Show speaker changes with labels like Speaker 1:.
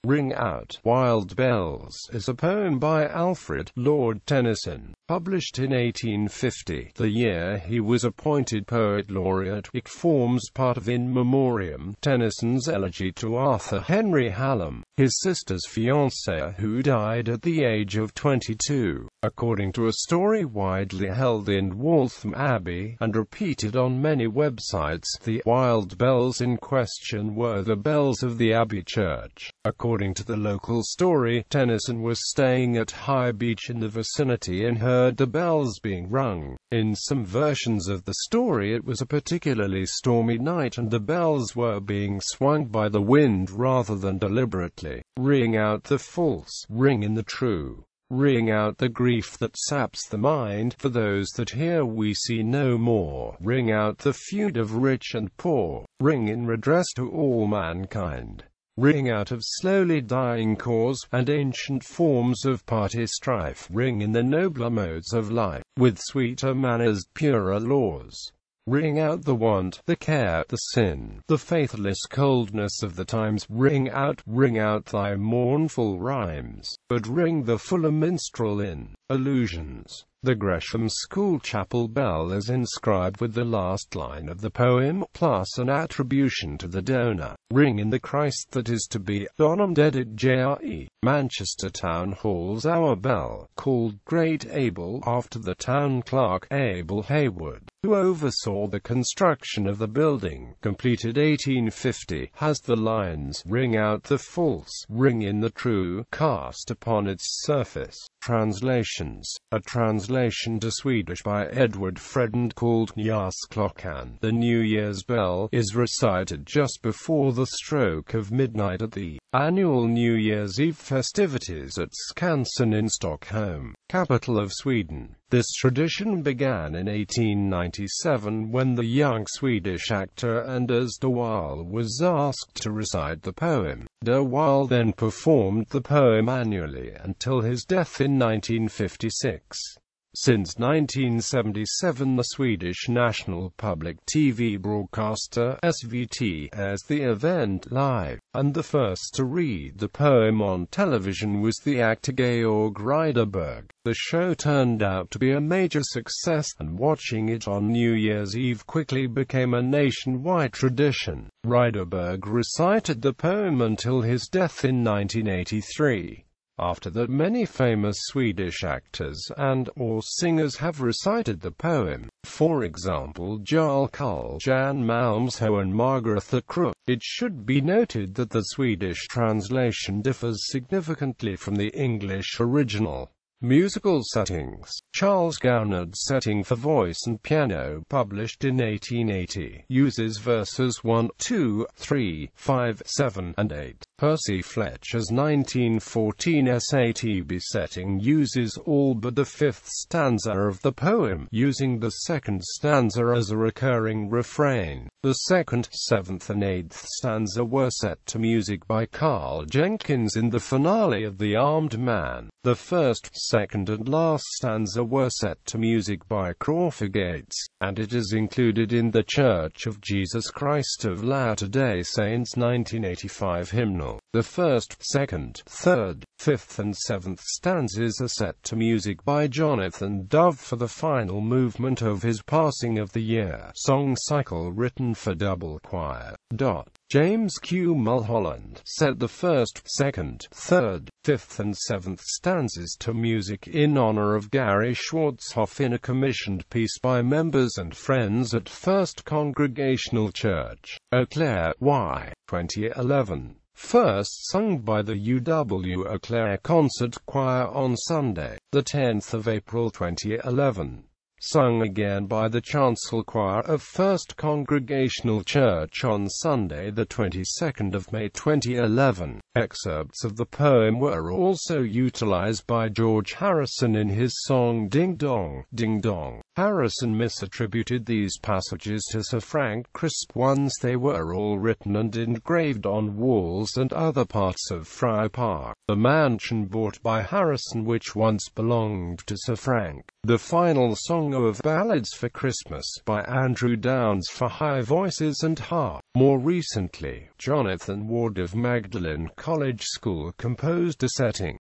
Speaker 1: Ring Out, Wild Bells is a poem by Alfred Lord Tennyson, published in 1850, the year he was appointed Poet Laureate. It forms part of In Memoriam, Tennyson's elegy to Arthur Henry Hallam, his sister's fiancé who died at the age of 22. According to a story widely held in Waltham Abbey, and repeated on many websites, the wild bells in question were the bells of the Abbey Church. According to the local story, Tennyson was staying at High Beach in the vicinity and heard the bells being rung. In some versions of the story it was a particularly stormy night and the bells were being swung by the wind rather than deliberately. Ring out the false, ring in the true. Ring out the grief that saps the mind, for those that hear we see no more. Ring out the feud of rich and poor. Ring in redress to all mankind. Ring out of slowly dying cause, and ancient forms of party strife. Ring in the nobler modes of life, with sweeter manners, purer laws. Ring out the want, the care, the sin, the faithless coldness of the times. Ring out thy mournful rhymes, but ring the fuller minstrel in allusions. The Gresham School chapel bell is inscribed with the last line of the poem, plus an attribution to the donor. Ring in the Christ that is to be, Donum Dedit Jre. Manchester Town Hall's hour bell, called Great Abel, after the town clerk, Abel Haywood, who oversaw the construction of the building, completed 1850, has the lines, ring out the false, ring in the true, cast upon its surface. Translations. A translation to Swedish by Edward Fredand called Nyårsklockan, the New Year's bell, is recited just before the stroke of midnight at the annual New Year's Eve festivities at Skansen in Stockholm, capital of Sweden. This tradition began in 1897 when the young Swedish actor Anders de Waal was asked to recite the poem. De Waal then performed the poem annually until his death in 1956. Since 1977 the Swedish national public TV broadcaster SVT airs the event live, and the first to read the poem on television was the actor Georg Ryderberg. The show turned out to be a major success, and watching it on New Year's Eve quickly became a nationwide tradition. Ryderberg recited the poem until his death in 1983. After that, many famous Swedish actors and/or singers have recited the poem. For example, Jarl Kull, Jan Malmsho and Margaretha Krook. It should be noted that the Swedish translation differs significantly from the English original. Musical settings. Charles Gounod's setting for voice and piano, published in 1880, uses verses 1, 2, 3, 5, 7, and 8. Percy Fletcher's 1914 SATB setting uses all but the fifth stanza of the poem, using the second stanza as a recurring refrain. The second, seventh and eighth stanza were set to music by Carl Jenkins in the finale of The Armed Man. The first, second and last stanza were set to music by Crawford Gates, and it is included in the Church of Jesus Christ of Latter-day Saints 1985 hymnal. The first, second, third, fifth and seventh stanzas are set to music by Jonathan Dove for the final movement of his Passing of the Year song cycle written for double choir. James Q. Mulholland set the first, second, third, fifth and seventh stanzas to music in honor of Gary Schwartzhoff in a commissioned piece by members and friends at First Congregational Church, Eau Claire, Y. 2011. First sung by the UW Eau Claire Concert Choir on Sunday, the 10th of April 2011. Sung again by the Chancel Choir of First Congregational Church on Sunday, the 22nd of May 2011. Excerpts of the poem were also utilized by George Harrison in his song Ding Dong, Ding Dong. Harrison misattributed these passages to Sir Frank Crisp once they were all written and engraved on walls and other parts of Friar Park, the mansion bought by Harrison which once belonged to Sir Frank. The final song of Ballads for Christmas by Andrew Downes for high voices and harp. More recently, Jonathan Ward of Magdalen College School composed a setting